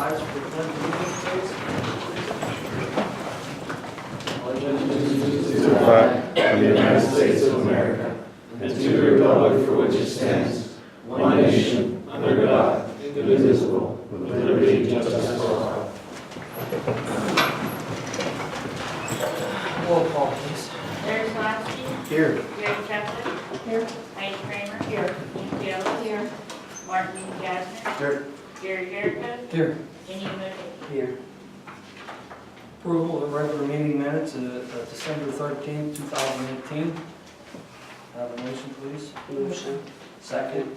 rise for the pledge of allegiance, please. To the flag of the United States of America and to the republic for which it stands, one nation, under God, indivisible, with liberty and justice for all. Roll call, please. Larry Swansky. Here. Gary Chapman. Here. Heidi Kramer. Here. Nancy Ellis. Here. Martin Gasner. Here. Gary Jericho. Here. Jenny Moody. Here. Approval of the regular meeting minutes of December 13th, 2018. Have a motion, please. Motion. Second.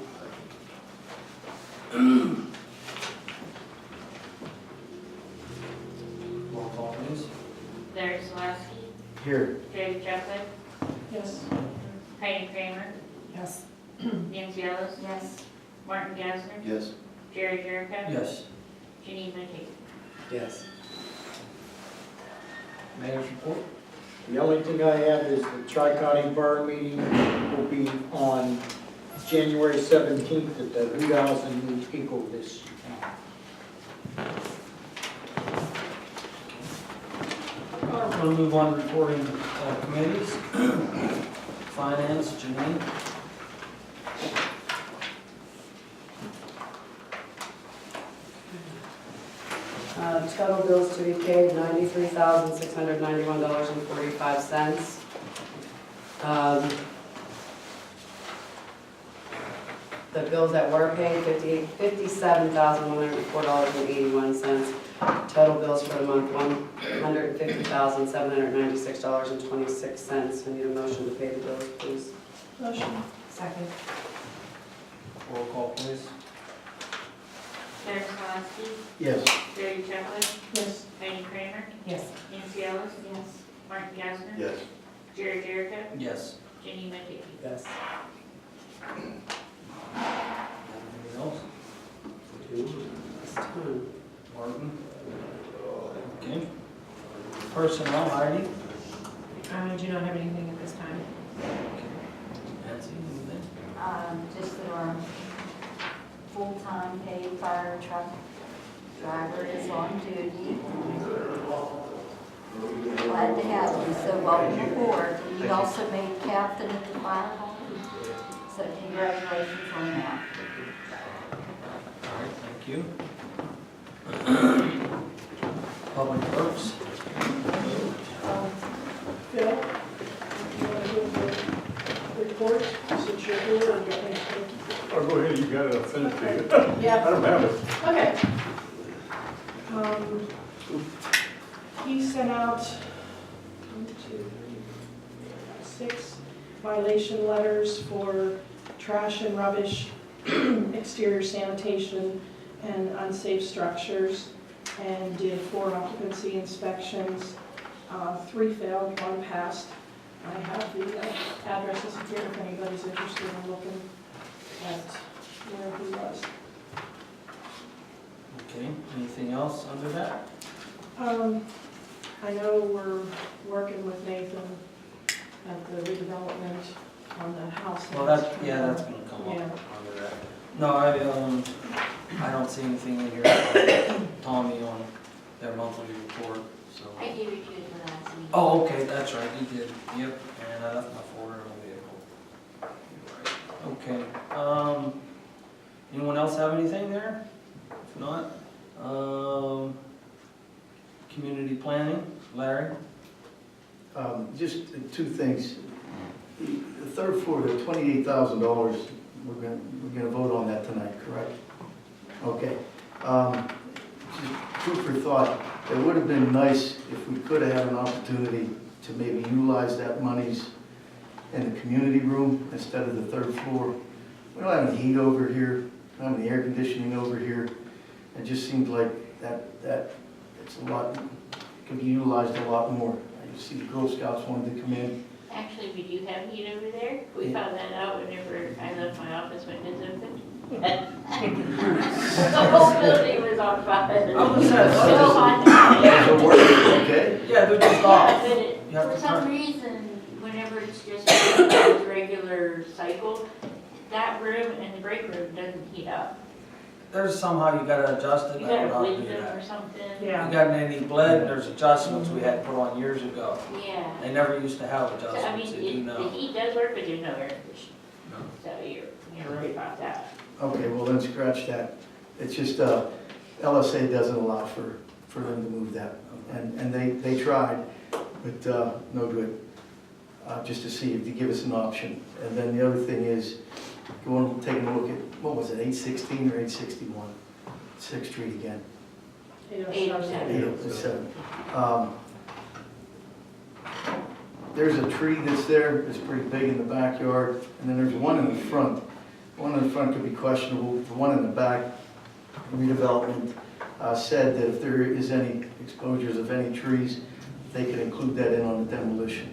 Roll call, please. Larry Swansky. Here. Gary Chapman. Yes. Heidi Kramer. Yes. Nancy Ellis. Yes. Martin Gasner. Yes. Gary Jericho. Yes. Jenny Moody. Yes. Mayor's report. The only thing I have is the Tri-County Bar meeting will be on January 17th at the Hoothouse in New Eagle this We'll move on to reporting committees. Finance, Janine. Total bills to be paid, $93,691.45. The bills that were paid, $57,104.81. Total bills for the month, $150,796.26. I need a motion to pay the bills, please. Motion. Second. Roll call, please. Larry Swansky. Yes. Gary Chapman. Yes. Heidi Kramer. Yes. Nancy Ellis. Yes. Martin Gasner. Yes. Gary Jericho. Yes. Jenny Moody. Yes. Anything else? It's time. Martin? Okay. Personnel, Heidi? I do not have anything at this time. Nancy, anything? Just that our full-time paid fire truck driver is on duty. Glad to have him, so welcome aboard. He also made captain at the fire hall, so congratulations on that. All right, thank you. Public Works? Phil, you want to give the report, since you're here and you're going to... Oh, go ahead, you got it, I'll send it to you. Yeah. I don't have it. Okay. He sent out 6 violation letters for trash and rubbish, exterior sanitation, and unsafe structures, and did 4 occupancy inspections. 3 failed, 1 passed. I have the addresses here if anybody's interested in looking at where he was. Okay, anything else under that? I know we're working with Nathan at the redevelopment on the house. Well, that's gonna come up Yeah. under that. No, I don't see anything in here, Tommy, on their monthly report, so. I gave it to you the last meeting. Oh, okay, that's right, you did, yep, and I left my folder in the vehicle. Okay, anyone else have anything there? If not, community planning, Larry? Just 2 things. The third floor, the $28,000, we're gonna vote on that tonight, correct? Okay. Just food for thought. It would have been nice if we could have had an opportunity to maybe utilize that monies in the community room instead of the 3rd floor. We don't have any heat over here, we don't have any air conditioning over here. It just seems like that it's a lot, could be utilized a lot more. I see the Girl Scouts wanted to come in. Actually, we do have heat over there. We found that out whenever I left my office windows open. The whole building was on fire. I was at- So hot. Does it work? Okay? Yeah, they're just Yeah, off. but You have for to some turn. reason, whenever it's just a regular cycle, that room and the break room doesn't heat up. there's somehow you gotta adjust it, You and I gotta don't know how to bleed do them that. or something. Yeah. You got any bled, there's adjustments we had put on years ago. Yeah. They never used to have So, I adjustments, they do mean, the now. heat does work, but there's no air conditioning. No. So you're right about that. Okay, well then scratch that. It's just, LSA doesn't allow for them to move that. And they tried, but no good. Just to see if they give us an option. And then the other thing is, going, taking a look at, what was it, 816 or 861? 6th Street again. 807. 807. There's a tree that's there, it's pretty big in the backyard, and then there's one in the front. One in the front could be questionable, the one in the back, redevelopment, said that if there is any exposures of any trees, they could include that in on the demolition.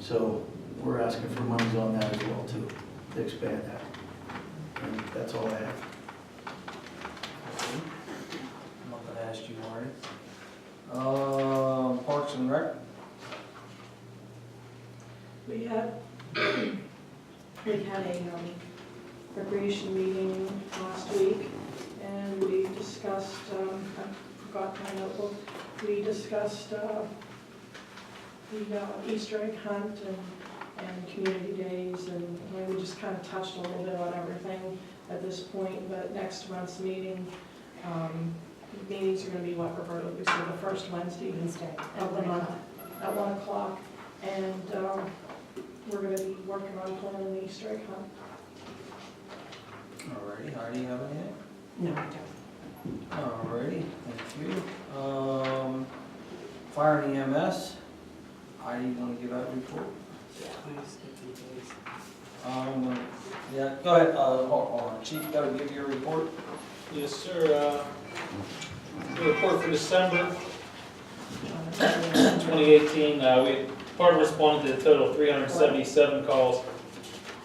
So we're asking for monies on that as well too, to expand that. And that's all I have. I'm not gonna ask you, Marty. Parks and Rec, We had a recreation meeting last week, and we discussed, I forgot my notebook, we discussed the Easter egg hunt and community days, and we just kind of touched a little bit on everything at this point, but next month's meetings are going to be what, Roberta, we said the first Wednesday of the month at 1 o'clock, and we're going to be working on planning the Easter egg hunt. alrighty, Heidi, you have anything? No, I don't. Alrighty, thank you. Fire and EMS, Heidi, you wanna give that report? Yeah, go ahead, hold on, Chief, gotta give your report. Yes, sir. The report for December 2018, Department responded to a total of 377 calls,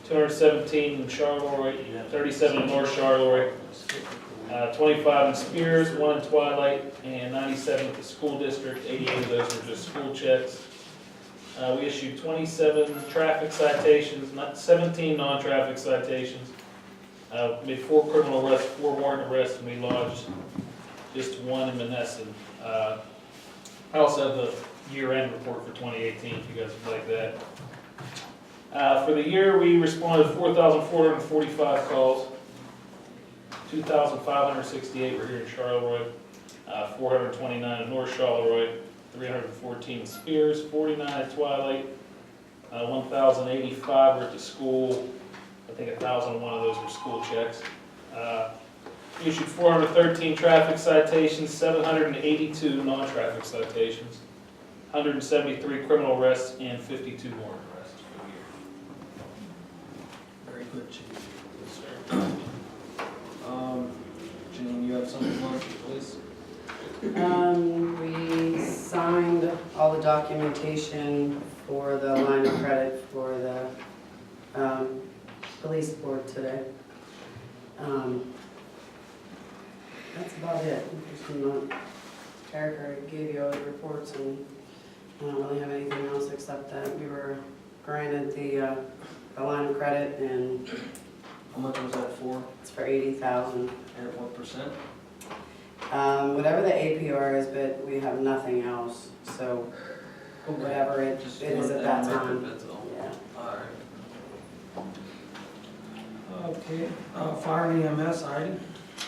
217 in Charleroi, 37 in North Charleroi, 25 in Spears, 1 in Twilight, and 97 at the school district. 88 of those were just school checks. We issued 27 traffic citations, 17 non-traffic citations. Made 4 criminal arrests, 4 warrant arrests, and we lodged just 1 in Menneson. I also have the year-end report for 2018, if you guys would like that. For the year, we responded to 4,445 calls. 2,568 were here in Charleroi, 429 in North Charleroi, 314 in Spears, 49 at Twilight, 1,085 were at the school. I think 1,001 of those were school checks. We issued 413 traffic citations, 782 non-traffic citations, 173 criminal arrests, and 52 warrant arrests for the year. Very good, Chief. Yes, sir. Janine, you have something on, please? We signed all the documentation for the line of credit for the police board today. That's about it. Eric already gave you all the reports, and I don't really have anything else except that we were granted the line of credit, and How much was that for, it's for 80,000. and at what percent? Whatever the APR is, but we have nothing else, so whatever it Just is wanted at to that make time. it, that's all. Yeah. Alright. Okay, fire and EMS, Heidi?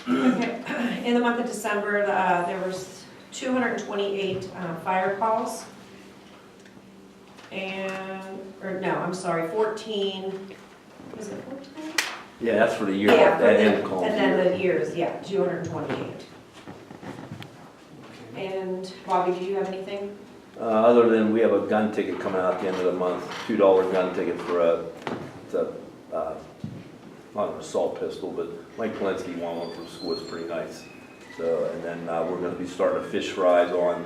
Okay, in the month of December, there was 228 fire calls. I'm sorry, 14, was it 14? Yeah, that's for the year, Yeah, for that the- end call. And then the years, yeah, 228. And Bobby, do you have anything? Other than we have a gun ticket coming out at the end of the month, $2 gun ticket for not an assault pistol, but Mike Polinsky won one from school, it's pretty nice. So, and then we're gonna be starting a fish fries on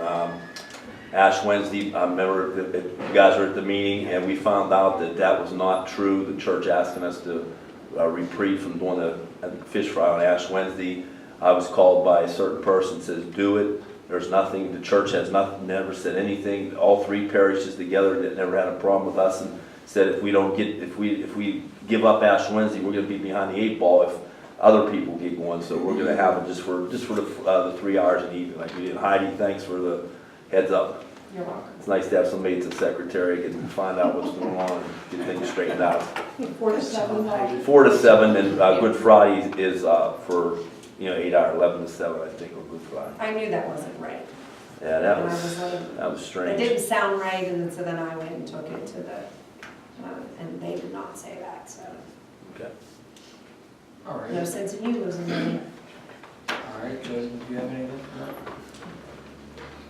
Ash Wednesday. I remember you guys were at the meeting and we found out that that was not true. The church asking us to reprieve from doing a fish fry on Ash Wednesday. I was called by a certain person, says do it. There's nothing, the church has nothing, never said anything. All 3 parishes together that never had a problem with us and said if we don't get, if we give up Ash Wednesday, we're gonna be behind the 8 ball if other people get one, so we're gonna have it just for the 3 hours in the evening, like we did. Heidi, thanks for the heads up. You're welcome. It's nice to have somebody that's a secretary, can find out what's going on, and get things straightened out. 4 to 7, Paul. 4 to 7, and Good Friday is for, 8 hours, 11 to 7, I think, on Good Friday. I knew that wasn't right. Yeah, And I was like, that was it strange. didn't sound right, and so then I went and took it to the, and they did not say that, so. Okay. All right. No sense in you losing money. All right, Joe, do you have anything?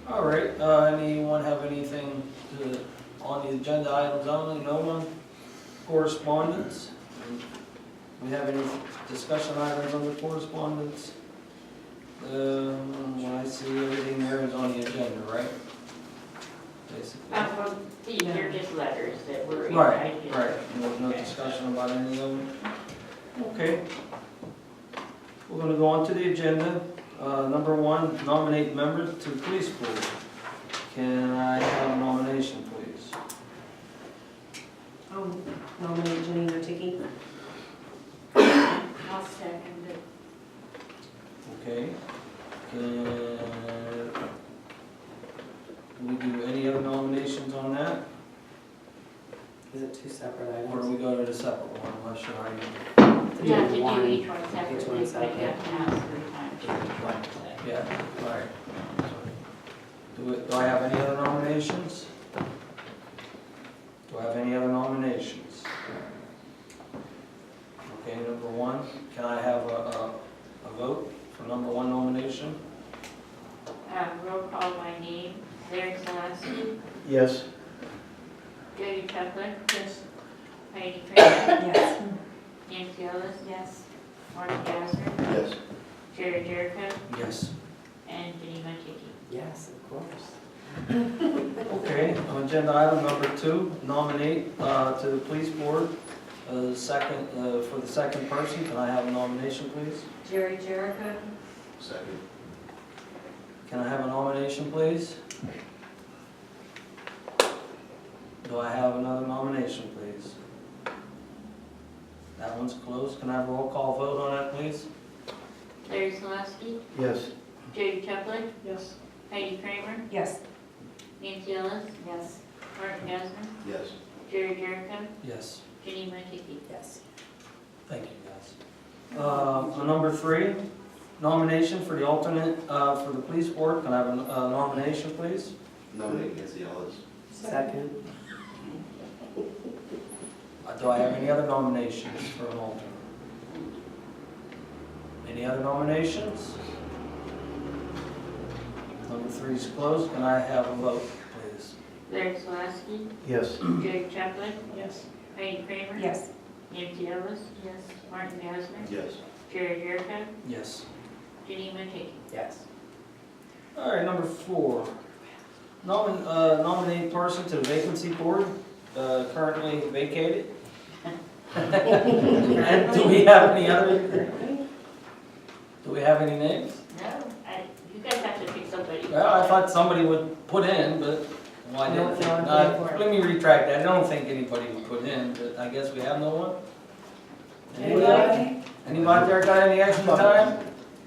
No? All right, anyone have anything on the agenda items only? No one? Correspondence? We have any discussion items on the correspondence? I see everything there is on the agenda, right? Basically. These are just letters that were. Right. And there's no discussion about any of them? Okay. We're gonna go on to the agenda. Number 1, nominate members to the police board. Can I have a nomination, please? Nominate Jenny Notiki. I'll second it. Okay. Do we do any other nominations on that? Is it 2 separate Or do items? we go to the separate one? I'm not sure how you. You have to one. do each one separately, Each one but you separate. have to ask 3 times. Yeah, all right. Do I have any other nominations? Do I have any other nominations? Okay, number 1, can I have a vote for number 1 nomination? Roll call by name. Larry Selassie, Yes. Jody Chupler, Yes. Heidi Kramer, Yes. Nancy Ellis, Yes. Marty Gassner, Yes. Jerry Jericho, Yes. and Jenny Matiki. Yes, of course. Okay, on agenda item number 2, nominate to the police board for the second person. Can I have a nomination, please? Jerry Jericho? Second. Can I have a nomination, please? Do I have another nomination, please? That one's closed. Can I have a roll call vote on that, please? Larry Selassie, Yes. Jody Chupler, Yes. Heidi Kramer, Yes. Nancy Ellis, Yes. Martin Gassner, Yes. Jerry Jericho, Yes. Jenny Matiki. Yes. Thank you, guys. On number 3, nomination for the alternate for the police board. Can I have a nomination, please? Nominate Nancy Ellis. Second. Do I have any other nominations for an alternate? Any other nominations? Number 3 is closed. Can I have a vote, please? Larry Selassie, Yes. Jody Chupler, Yes. Heidi Kramer, Yes. Nancy Ellis, Yes. Martin Gassner, Yes. Jerry Jericho, Yes. Jenny Matiki. Yes. All right, number 4. Nominate person to the vacancy board, currently vacated. And do we have any other? Do we have any names? No, you guys have to pick somebody. Well, I thought somebody would put in, but, well, I didn't think, let me retract that. I don't think anybody would put in, but I guess we have no one? Anybody? Anybody out there got any extra time?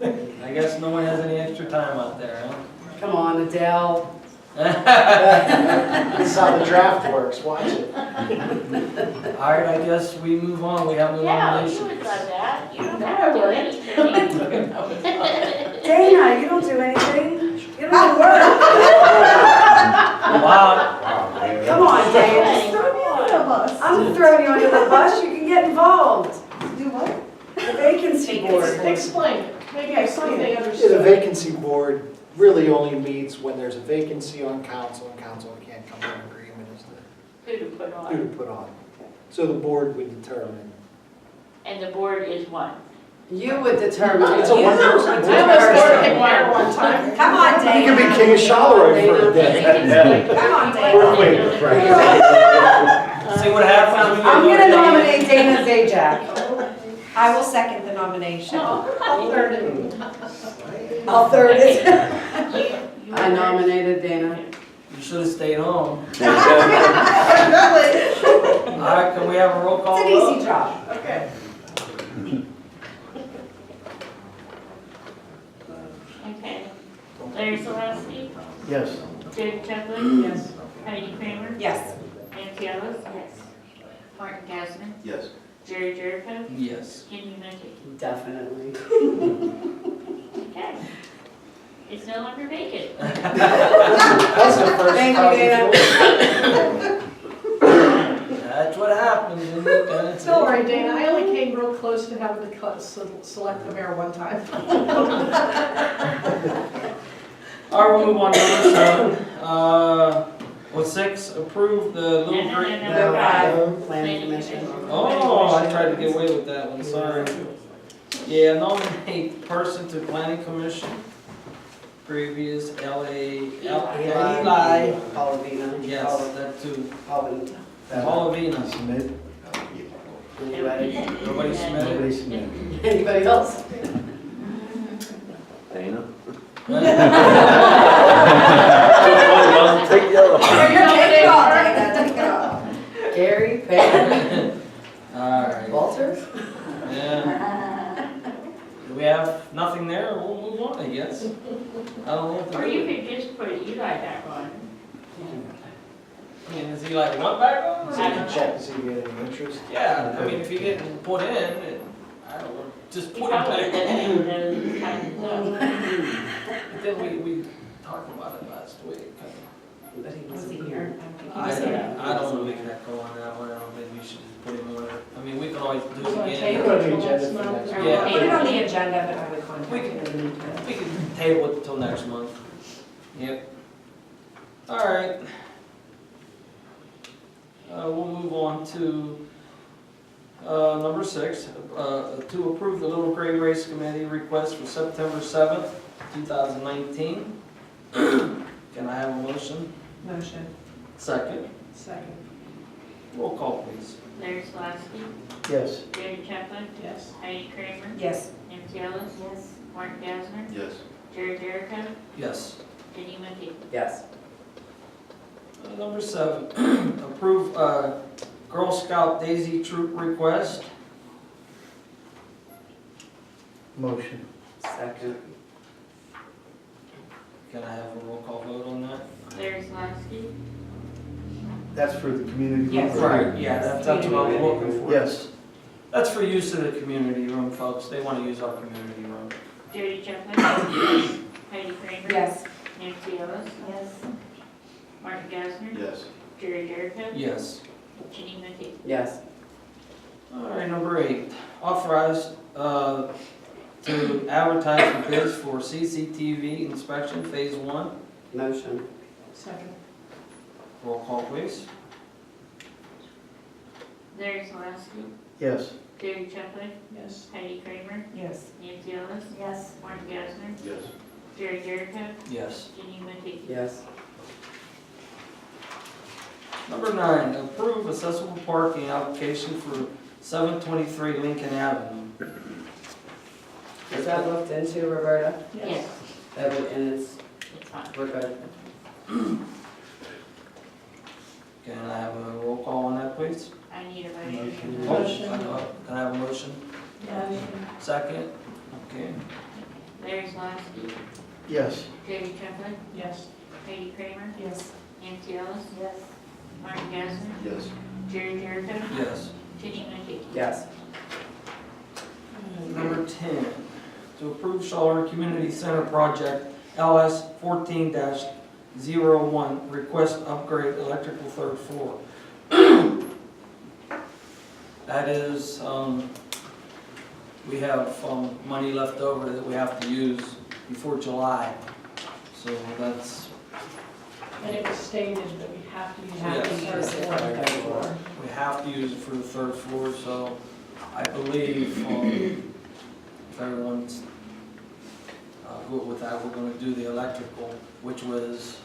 I guess no one has any extra time out there, huh? Come on, Adele. This is how the draft works, watch it. All right, I guess we move on. We have no Yeah, you nominations. would love that. You don't have to do anything. Dana, you don't do anything. You don't even work. Wow. Come on, Dana. Hey, I'm throwing you under the bus. You can get involved. Do what? The vacancy board. Explain it. Maybe I something Yeah, the understood. vacancy board really only meets when there's a vacancy on council, and council can't come to an agreement as to Who to put who on. to put on. So the board would determine. And the board is one. You would determine. It's a You one-person would board. I almost determine. scored him there one time. Come on, You Dana. can be king of Charleroi for a day. Come on, We're Dana. waiting, Frank. See what happens when you I'm go gonna to nominate Dana Zajac. I will second the nomination. I'll third it. I'll third it. You I are- nominated Dana. You should have stayed home. Really? All right, can we have a roll call It's an vote? easy job. Okay. Larry Selassie, Yes. Jody Chesler, Yes. Heidi Kramer, Yes. Nancy Ellis. Yes. Martin Gasner, Yes. Jerry Jericho, Yes. Kenny Minty. Definitely. Okay. It's no longer vacant. That's the first Thank you, Dana. That's what happens in Independence. Don't worry, Dana, I only came real close to having to select the mayor one time. All right, we'll move on to number 7. What's 6? Approve the little No, no, green. no, Number no. 5, planning commission. Oh, I tried to get away with that one, sorry. Yeah, nominate person to planning commission. Previous Eli. Paulina. Yes, that too. Paulina. Paulina. Submit. Anybody? Nobody submitted? Nobody submitted. Anybody else? Dana? Well, Take the other one. Take it all, Dana, take it all. Gary, Pam, Alright, Walter? yeah. Do we have nothing there? We'll move on, I guess. I don't know what to Or you do. could just put Eli back on. I mean, is he like, what back on? I don't know. Check to see if you had any interest. Yeah, I mean, if you get put in, I don't know, just He put him probably back doesn't in. even know this kind of stuff. But then we talked about it last week. But he wasn't here. I don't really echo on that one, I don't think we should just put him on it. I mean, we can always do So I it take again. it till next month. Yeah. Put it on the agenda, but I would contact We you in the meantime. We can table it till next month. Yep. Alright. We'll move on to, number 6, to approve the Little Gray Race Committee request for September 7th, 2019. Can I have a motion? Motion. Second. Second, Roll call, please. Larry Selassie, Yes. Jody Chesler, yes. Heidi Kramer, Yes. Nancy Ellis. Yes. Martin Gasner, Yes. Jerry Jericho, Yes. Kenny Minty. Yes. Number 7, approve Girl Scout Daisy Troop request. Motion. Second. Can I have a roll call vote on that? Larry Selassie, That's for the community. Yes. room? Right, yeah, that's what I'm looking for. Yes. That's for use of the community room, folks. They want to use our community room. Jody Chesler, Heidi Kramer. Yes. Nancy Ellis. Yes. Martin Gasner, Yes. Jerry Jericho, Yes. Kenny Minty. Yes. All right, number 8, authorize to advertise for bids for CCTV inspection, phase 1. Motion. Second, Roll call, please. Larry Selassie, Yes. Jody Chesler, yes. Heidi Kramer, Yes. Nancy Ellis. Yes. Martin Gasner, Yes. Jerry Jericho, Yes. Kenny Minty. Yes. Number 9, approve accessible parking application for 723 Lincoln Avenue. Is that looked into, Roberta? Yes, And it's, it's fine. we're good. Can I have a roll call on that, please? I need a motion. Motion. Can I have a motion? Motion, Second? Okay. Larry Selassie, Yes. Jody Chesler, yes. Heidi Kramer, Yes. Nancy Ellis. Yes. Martin Gasner, Yes. Jerry Jericho, Yes. Kenny Minty. Yes. Number 10, to approve Charleroi Community Center Project LS 14-01, request upgrade electrical 3rd floor. That is, we have money left over that we have to use before July. So that's, And it was stated that we have to use Yes. it for the third floor. we have to use it for the 3rd floor, so I believe, if everyone's good with that, we're gonna do the electrical, which was,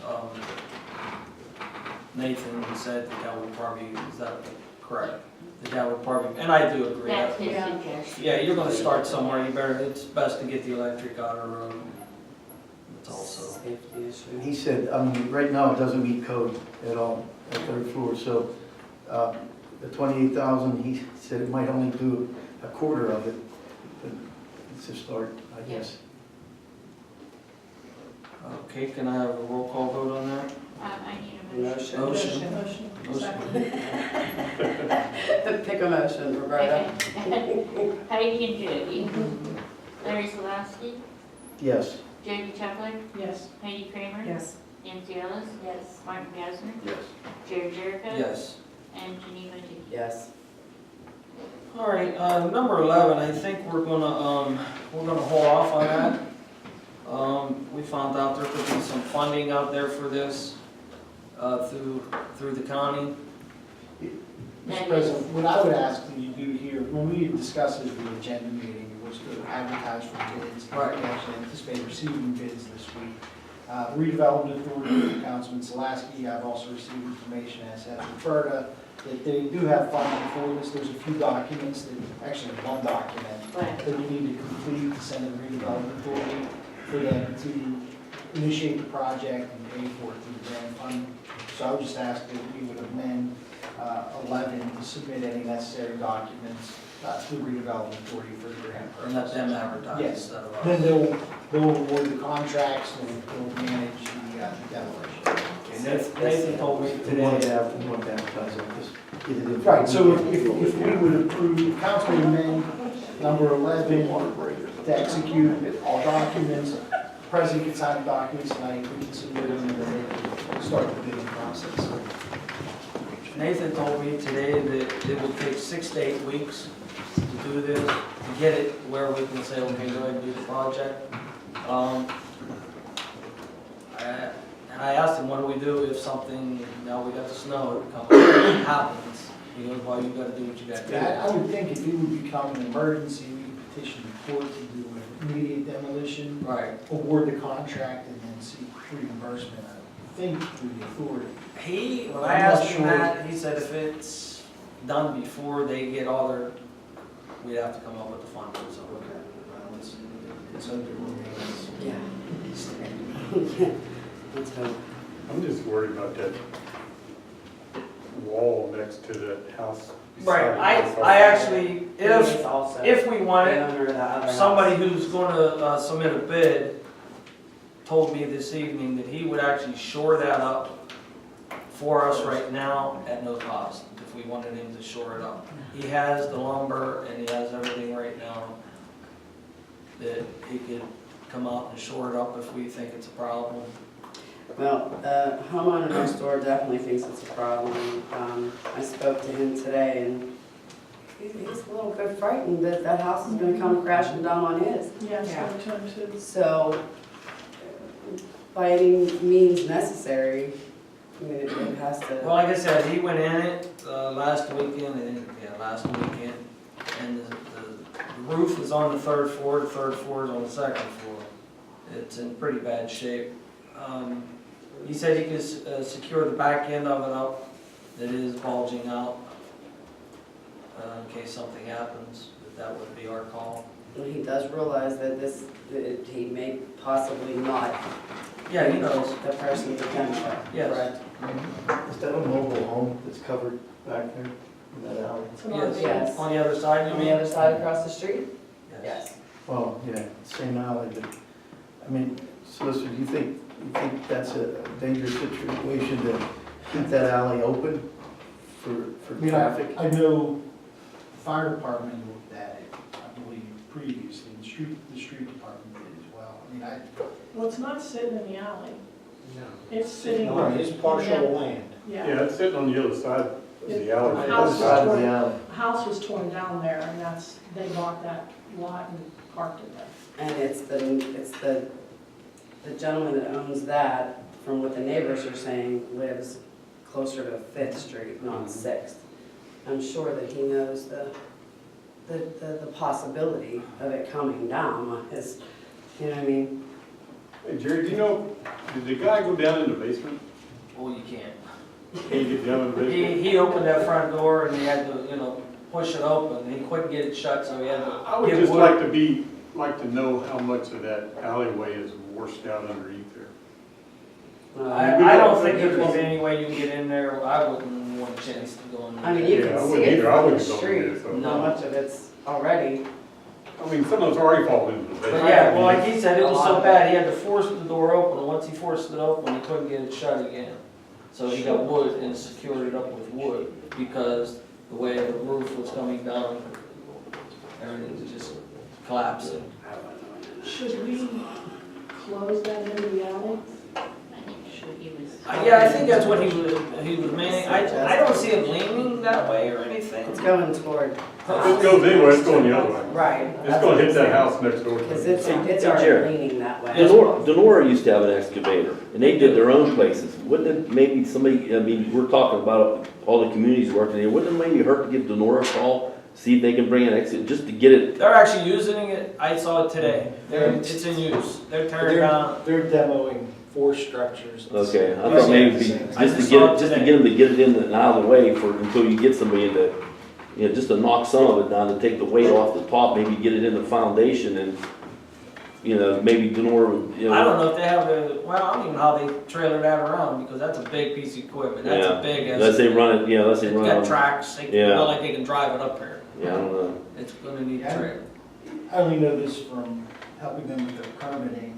Nathan said that would probably, is that correct? That would probably, and I do agree. That's his Yeah. suggestion. Yeah, you're gonna start somewhere, it's best to get the electric out of the road. It's also, Safety issue. He said, I mean, right now it doesn't meet code at all, at 3rd floor, so the 28,000, he said it might only do a quarter of it, but it's a start, I guess. Okay, can I have a roll call vote on that? I need a motion. Motion. Motion. Second. Pick a motion, Roberta. Okay. Heidi and Jody. Larry Selasky, Yes. Jody Chapler, Yes. Heidi Kramer. Yes. Nancy Ellis. Yes. Martin Gassner. Yes. Jerry Jericho. Yes. And Geneva T. Yes. All right, number 11, I think we're gonna hold off on that. We found out there could be some funding out there for this, through the county. Mr. President, what I would ask that you do here, when we discuss this at the agenda meeting, was to advertise for bids. Right. We actually anticipate receiving bids this week. Redevelopment Authority, Councilman Selasky, I've also received information, as has Roberta, that they do have funding for this. There's a few documents, actually one document, Right. that we need to complete to send to the Redevelopment Authority for them to initiate the project and pay for it through the grant fund. So I would just ask that we would amend 11 to submit any necessary documents to the Redevelopment Authority for the grant And let purpose. them advertise Yes. instead of us. Then they'll award the contracts, they'll manage the demolition. Nathan told me We want today. to advertise on this. Get it in. Right, so if we would approve, council would amend number 11 to execute all documents, president can sign the documents tonight, we can submit them, and then they can start the bidding process. Nathan told me today that it would take 6 to 8 weeks to do this, to get it where we can say, okay, go ahead and do the project. And I asked him, what do we do if something, now we got the snow coming, happens? He goes, well, you gotta do what you gotta do. I would think if it would become an emergency, we could petition the court to do an immediate demolition, Right. award the contract, and then seek reimbursement, I think, through the authority. When I asked him that, he said if it's done before they get all their, we'd have to come up with the funding, so. It's under remains. Yeah. Let's hope. I'm just worried about that wall next to that house. Right, beside it. I actually, if It's also we the wanted, owner of the other house. somebody who's gonna submit a bid told me this evening that he would actually shore that up for us right now at no cost, if we wanted him to shore it up. He has the lumber and he has everything right now that he could come out and shore it up if we think it's a problem. Well, homeowner next door definitely thinks it's a problem. I spoke to him today and he's a little bit frightened that that house is gonna come crashing down on his. Yes, Yeah. I turned to. So, by any means necessary, I mean, it has Well, to, like I said, he went in it last weekend, last weekend, and the roof is on the 3rd floor, the 3rd floor is on the 2nd floor. It's in pretty bad shape. He said he could secure the back end of it up, that is bulging out, in case something happens, that would be our call. and he does realize that that he may possibly not Yeah, he knows. the person to finish it, Yes. correct? Is that a mobile home that's covered back there in that alley? It's an Yes. RV. Yes. On the other side, you On mean? the other side across the street? Yes. Well, yeah, same alley, but, I mean, Solicitor, do you think that's a dangerous situation to keep that alley open for I mean, traffic? I know the fire department looked at it, I believe, previously, the street department did as well. I mean, Well, it's not sitting in the alley. No. It's sitting. No, it's partial land. Yeah. Yeah, it's sitting on the other side of the alley. The Other house side was of the torn, alley. the house was torn down there and they bought that lot and parked it there. And it's the gentleman that owns that, from what the neighbors are saying, lives closer to 5th Street, not 6th. I'm sure that he knows the possibility of it coming down on his, you know what I mean? Hey Jerry, do you know, did the guy go down in the basement? Well, you can't. Can you get down in the basement? He opened that front door and he had to, push it open. He couldn't get it shut, so he had to. I would get just wood. like to know how much of that alleyway is washed out underneath there. I don't think there's any way you can get in there. I wouldn't want a chance to go in there. I mean, you Yeah, I can see wouldn't it either. I from the wouldn't go in there, street, so. how much of it's already. I mean, some of it's already fallen into the But basement. yeah, well, like he said, it was so bad, he had to force the door open, and once he forced it open, he couldn't get it shut again. So he got wood and secured it up with wood, because the way the roof was coming down, everything was just collapsing. Should we close that into the alley? I think he was. Yeah, I think that's what he was manning, I don't see it leaning that way or anything. It's going toward. If it goes anywhere, it's going the other way. Right. It's gonna hit that house next door. Because it's Hey, already Jared. leaning that way. Denora used to have an excavator, and they did their own places. Wouldn't it maybe somebody, I mean, we're talking about all the communities working here, wouldn't it maybe hurt to give Denora a call? See if they can bring an exit, just to get it, They're actually using it, I saw it today, it's in use, they're tearing down. They're demoing 4 structures. okay, I thought maybe it'd be, I just to just get saw it it, just to today. get them to get it in and out of the way for, until you get somebody to, you know, just to knock some of it down, to take the weight off the top, maybe get it in the foundation and, you know, maybe Denora would, you know. I don't know if they have well, I don't even know how they trailer that around, because that's a big piece of equipment, that's Yeah. a big. Unless they run it, yeah, unless they It's run got it, tracks, Yeah. not like they can drive it up here, yeah, I don't know. it's gonna need a Yeah. trailer. I only know this from helping them with their permitting.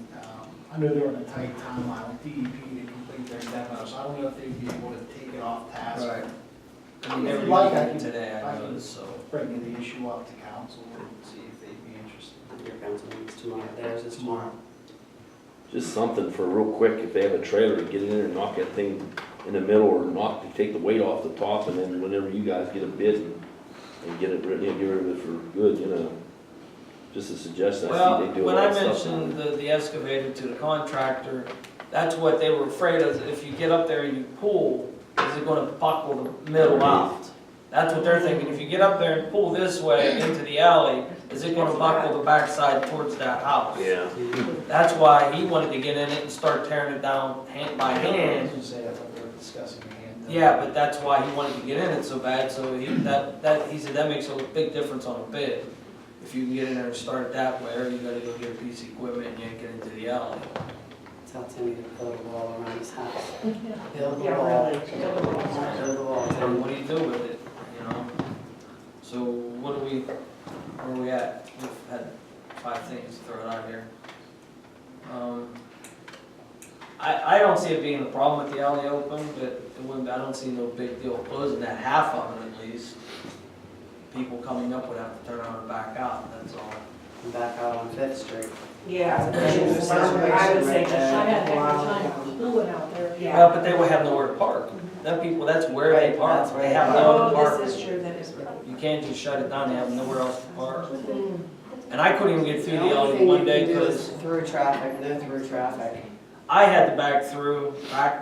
I know they're on a tight timeline with DEP to complete their demo, so I don't know if they'd be able to take it off task. Right. I mean, If they you'd were like, using I it can- today, I I can- noticed, so. Bringing the issue up to council and see if they'd be interested. Your council meeting's tomorrow, theirs is tomorrow. Just something for real quick, if they have a trailer, to get in there and knock that thing in the middle, or knock, to take the weight off the top, and then whenever you guys get a bid and get it, you know, get rid of it for good, you know. Just a suggestion, I Well, see they do a when lot I of stuff. mentioned the excavator to the contractor, that's what they were afraid of, if you get up there and you pull, is it gonna buckle the middle out? That's what they're thinking, if you get up there and pull this way into the alley, is it gonna buckle the backside towards that house? Yeah, That's why he wanted to get in it and start tearing it down hand by I hand. was gonna say, I thought they were discussing a hand. Yeah, but that's why he wanted to get in it so bad, so he said that makes a big difference on a bid. If you can get in there and start it that way, or you gotta go get a piece of equipment and yank it into the alley. Tell Timmy to build a wall around his house. Yeah. Build the Yeah, wall. really. Build the wall, And Timmy. what do you do with it, you know? So what do where are we at? We've had 5 things to throw out here. I don't see it being a problem with the alley open, but I don't see no big deal closing that half of it at least. People coming up would have to turn around and back out, that's all. And back out on Fifth Street. Yeah, I would say I just had a hard time pulling out there. Yeah. Well, but they will have nowhere to park. That people, that's where they Right, park. that's where They they have park. nowhere to Oh, park. this is true, that is right. You can't just shut it down, they have nowhere else to park. And I couldn't even get through the only alley thing one you day can do because is through traffic, no through traffic. I had to back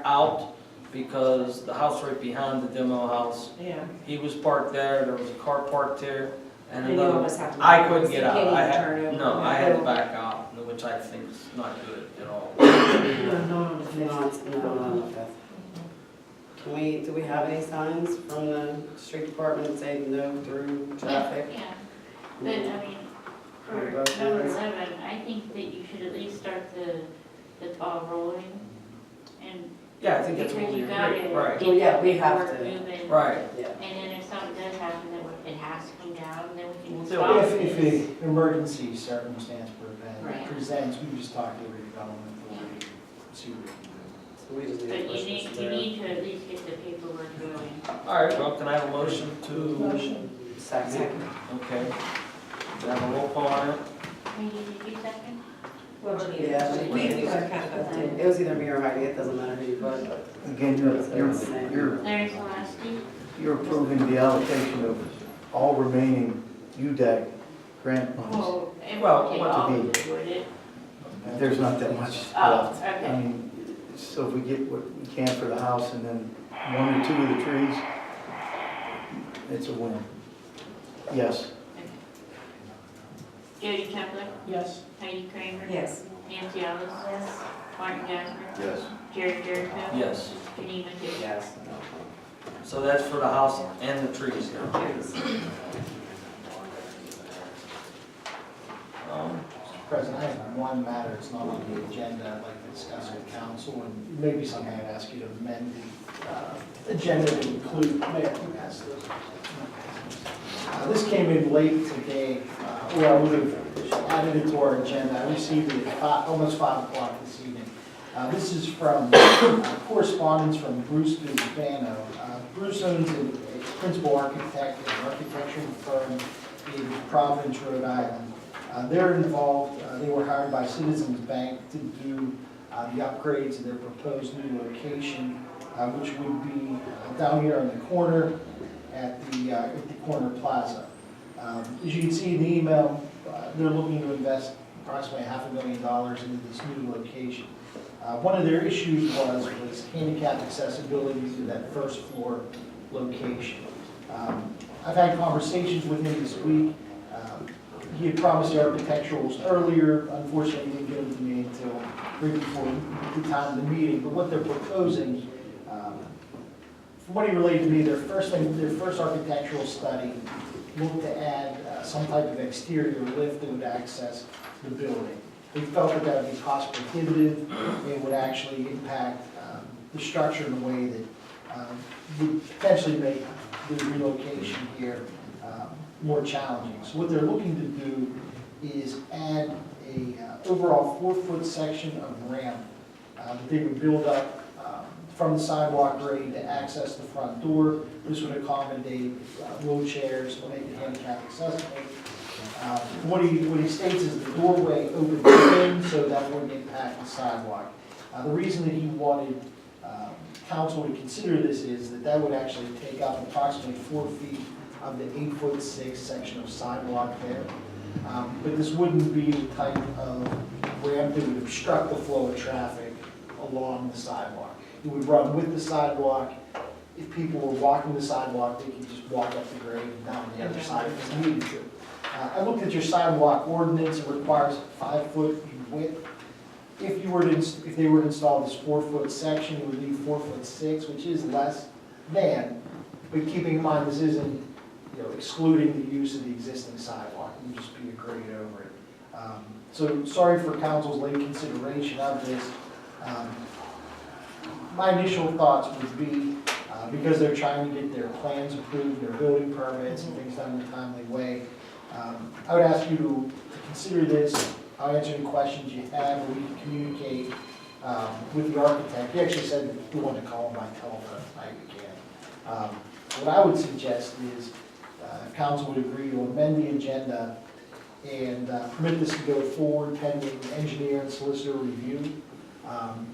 out because the house right behind the demo house, Yeah. he was parked there was a car parked there, and And you another, almost have to. I couldn't get You out. can't I even had, turn over. no, I had to back out, which I think is not good at all. No, on the Fifth. Do we have any signs from the street department that say no through traffic? Yeah, but I mean, for number 11, I think that you should at least start the ball rolling and. Yeah, I think that's what Because we you gotta agreed, right, get Well, yeah, that we have paperwork to. moving. right. Yeah. And then if something does happen, then it has to come down, then we can We'll stop do If it. an emergency circumstance Right. presents, we can just talk to the redevelopment authority, see what we can do. So we just need to But push you this you through. need to at least get the paperwork going. All right, well, can I have a motion to, Motion. Second. okay. Can I have a roll call on it? Maybe did you second? Well, Yeah, we are kind of up to. It was either me or Heidi, it doesn't matter who you put, but. Again, Larry Celeste? you're approving the allocation of all remaining UDAC grant monies. Oh, it Well, won't take what all to of be? it, would it? There's not that much Oh, left. I okay. mean, so if we get what we can for the house and then 1 or 2 of the trees, it's a win. Yes. Jody Kepler, Yes. Heidi Kramer. Yes. Nancy Ellis. Yes. Martin Gasper. Yes. Jared Jericho. Yes. Janine Matei. Yes. So that's for the house and the trees now. Mr. President, I have one matter, it's not on the agenda, I'd like to discuss with council, and maybe something I'd ask you to amend the agenda to include, Mayor, can you pass those? This came in late today, or I would have added it to our agenda. I received it at almost 5 o'clock this evening. This is from correspondence from Bruce Dubano. Bruce owns a principal architect at an architectural firm in Providence, Rhode Island. They're involved, they were hired by Citizens Bank to do the upgrades of their proposed new location, which would be down here on the corner at the corner plaza. As you can see in the email, they're looking to invest approximately $500,000 into this new location. One of their issues was handicap accessibility to that first floor location. I've had conversations with him this week. He had promised the architecturals earlier. Unfortunately, he didn't get them to me until right before the time of the meeting. But what they're proposing, from what he relayed to me, their first architectural study looked to add some type of exterior lift that would access the building. They felt that that would be cost prohibitive and would actually impact the structure in a way that would potentially make the relocation here more challenging. So what they're looking to do is add a overall 4-foot section of ramp that they would build up from the sidewalk grade to access the front door. This would accommodate wheelchairs, make it handicap accessible. What he states is the doorway opens in, so that wouldn't impact the sidewalk. The reason that he wanted council to consider this is that that would actually take up approximately 4 feet of the 8'6" section of sidewalk there. But this wouldn't be the type of ramp that would obstruct the flow of traffic along the sidewalk. It would run with the sidewalk. If people were walking the sidewalk, they could just walk up the grade and down the other side if they needed to. I looked at your sidewalk ordinance. It requires 5 foot in width. If they were to install this 4-foot section, it would be 4'6", which is less than. But keeping in mind, this isn't, excluding the use of the existing sidewalk. It would just be a grade over it. So sorry for council's late consideration of this. My initial thoughts would be, because they're trying to get their plans approved, their building permits and things done in a timely way, I would ask you to consider this. I'll answer any questions you have, or we can communicate with the architect. He actually said that if you want to call him by telephone tonight, we can. What I would suggest is, if council would agree to amend the agenda and permit this to go forward pending engineer and solicitor review,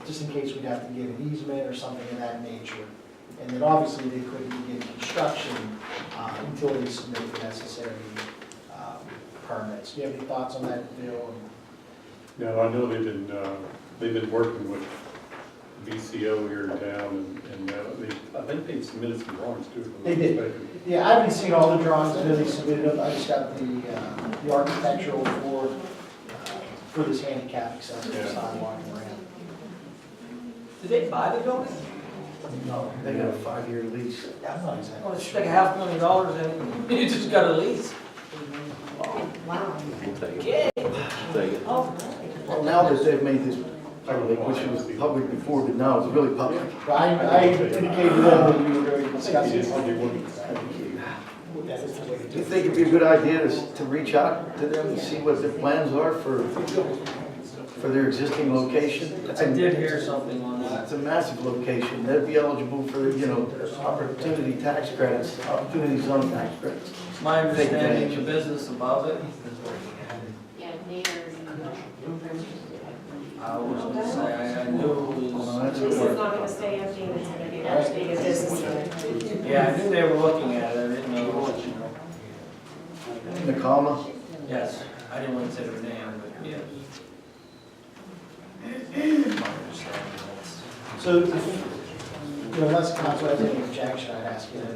just in case we'd have to get an easement or something of that nature. And then obviously they couldn't begin construction until they submit the necessary permits. Do you have any thoughts on that, Bill? Now, I know they've been working with VCO here in town, and I think they submitted some drawings too. If I'm They not did. mistaken. Yeah, I haven't seen all the drawings. I know they submitted them. I just got the architectural for this handicap accessible Yeah. sidewalk and ramp. Did they buy the building? No, they got a 5-year lease. I'm not exactly Well, it's sure. like $500,000 and you just got a lease. Wow. We'll take it. Yeah. Take it. Oh, Well, now that they've made this public, which was public before, but now it's really public. But I indicated to them that we were going to discuss it. Do you think it'd be a good idea to reach out to them and see what their plans are for their existing location? I did hear something on that. It's a massive location. They'd be eligible for, opportunity tax credits, opportunity zone tax credits. My understanding, the business above it, Yeah, they I was gonna say, I knew it Well, that's This is important. not gonna stay empty, and it's gonna be as big as business. Yeah, I knew they were looking at it, I didn't know what, Nakama? Yes, I didn't want to say their name, but yes. So, unless council has any objection, I'd ask you to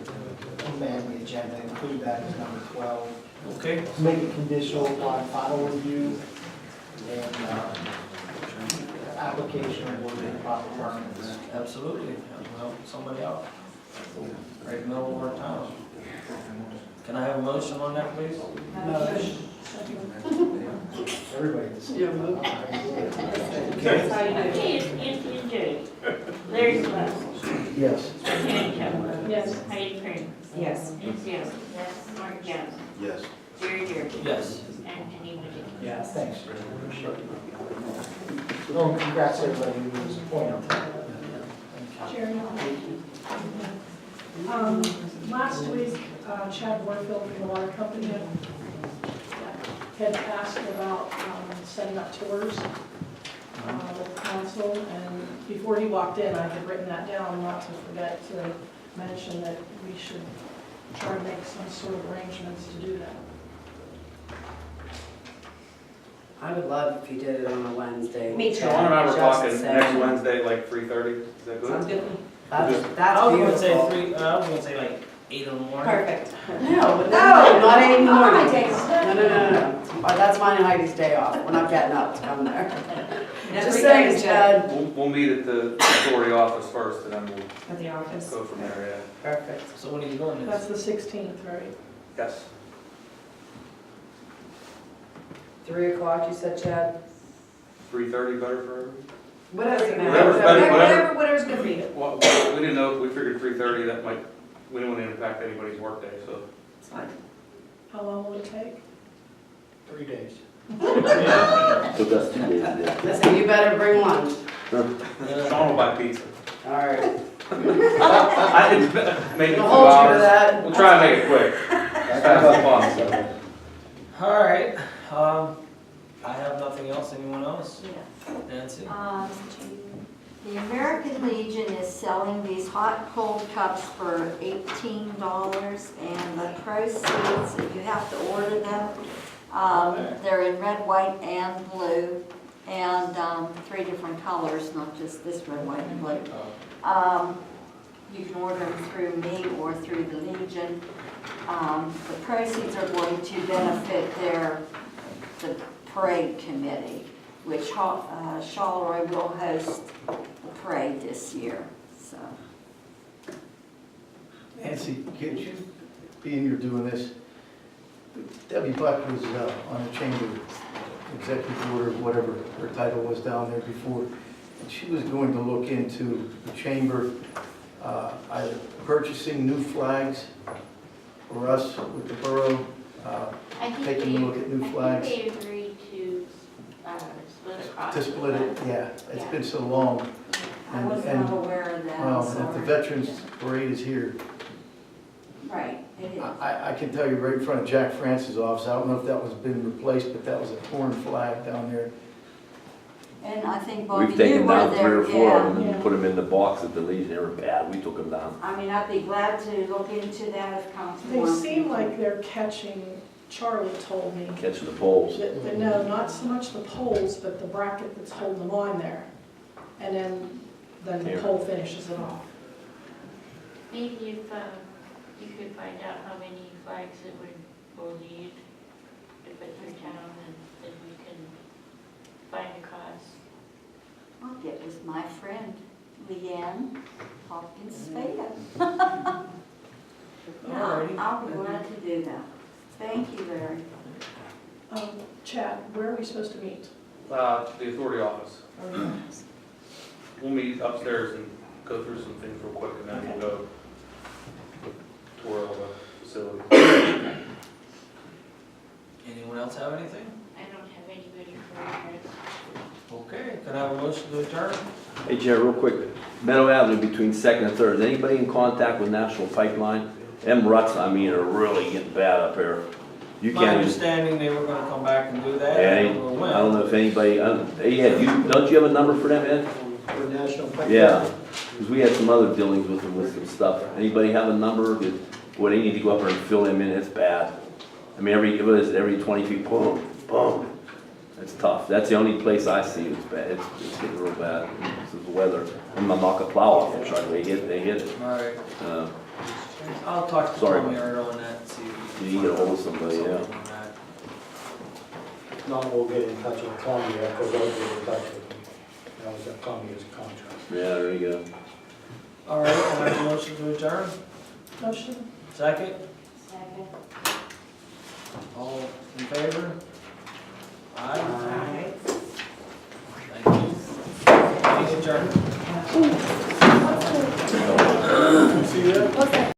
amend the agenda, include that as number 12. Okay. Make it conditional upon final review and application of the proper permits. Absolutely, I'll help somebody out. Right in the middle of our town. Can I have a motion on that, please? Everybody. Okay. Okay, it's Jerry. Larry Celeste. Yes. Karen Kemp. Yes. Heidi Crane. Yes. Nancy Allen. Yes. Mark Gallo. Yes. Yes. Jerry Durkin. Yes. And anybody. Yeah, thanks. Well, congrats everybody who was appointed. Jerry? Last week, Chad Warfield from the water company had asked about setting up tours with council, and before he walked in, I had written that down, not to forget to mention that we should try to make some sort of arrangements to do that. I would love if you did it on a Wednesday. Me too. Sean and I were Just talking saying. next Wednesday, like 3:30, is that good? Sounds good. That's I was gonna say beautiful. three, I was gonna say like 8 in the morning. Perfect. No, but no, not anymore. On my days. No. That's mine and Heidi's day off. We're not getting up to come there. Just Every saying, day is Chad. We'll meet at the authority office first, and then we'll At the office. go from there, yeah. Perfect. So when are you doing That's this? the 16th, right? Yes. 3 o'clock, you said, Chad? 3:30 better for everyone? Whatever you Whatever's better, whatever. Whatever's good for you. Well, we didn't know, we figured 3:30, that might, we didn't want to impact anybody's workday, so. It's fine. How long will it take? 3 days. Took us 2 days to do it. Listen, you better bring lunch. Sean will buy pizza. All right. I didn't, maybe 2 I'll hold you to hours. that. We'll try and make it quick. As fast as possible. All right, I have nothing else. Anyone else? Yeah. Nancy? The American Legion is selling these hot cold cups for $18, and the proceeds, if you have to order them, they're in red, white, and blue, and 3 different colors, not just this red, white, and blue. You can order them through me or through the Legion. The proceeds are going to benefit the parade committee, which Charleroi will host the parade this year, so. Nancy, could you, being you're doing this, Debbie Buck was on the chamber executive order, whatever her title was down there before, and she was going to look into the chamber, either purchasing new flags for us with the borough, taking a look at new flags. I think they agreed to split across. To split it, yeah, it's been so long. I was And- not aware of that, Well, I'm and if the sorry. Veterans Parade is here, Right, it is. I can tell you right in front of Jack Francis' office, I don't know if that was been replaced, but that was a torn flag down there. And I think Bobby, We've you taken were down 3 or there, 4 of yeah. them and put them in the box at the Legion. They were bad. We took them down. I mean, I'd be glad to look into that if council They wants. seem like they're catching, Charlie told me, Catching the poles. no, not so much the poles, but the bracket that's holding them on there. And then the Here. pole finishes it off. Maybe if you could find out how many flags it will need to put through town, and then we can find a cost. I'll get with my friend Leanne Hopkins Spade. Alrighty. I'll be glad to do that. Thank you, Larry. Chad, where are we supposed to meet? The authority office. We'll meet upstairs and go through some things real quick, and then we'll go tour all the facilities. Anyone else have anything? I don't have anybody for it. Okay, can I have a motion to adjourn? Hey, Jared, real quick. Meadow Avenue between 2nd and 3rd. Is anybody in contact with National Pipeline? Them ruts, I mean, are really getting bad up here. You My can't even... understanding, they were gonna come back and do that. Yeah, I don't know when. I don't know if anybody, hey, Ed, don't you have a number for them, Ed? For National Pipeline. Yeah, because we had some other dealings with them with some stuff. Anybody have a number? Boy, they need to go up there and fill them in, it's bad. I mean, every 20 feet, boom, boom. It's tough. That's the only place I see it's bad. It's getting real bad. This is the weather. I'm gonna knock a plow off the truck. They hit it. Alright, Uh, I'll talk to Sorry. Tommy on that and see. if You need to get a hold of somebody, yeah. something on that. Not we'll get in touch with Columbia, because I'll get in touch with them. That was Columbia's contract. Yeah, there you go. Alright, can I have a motion to adjourn? Motion? Second? Second. All in favor?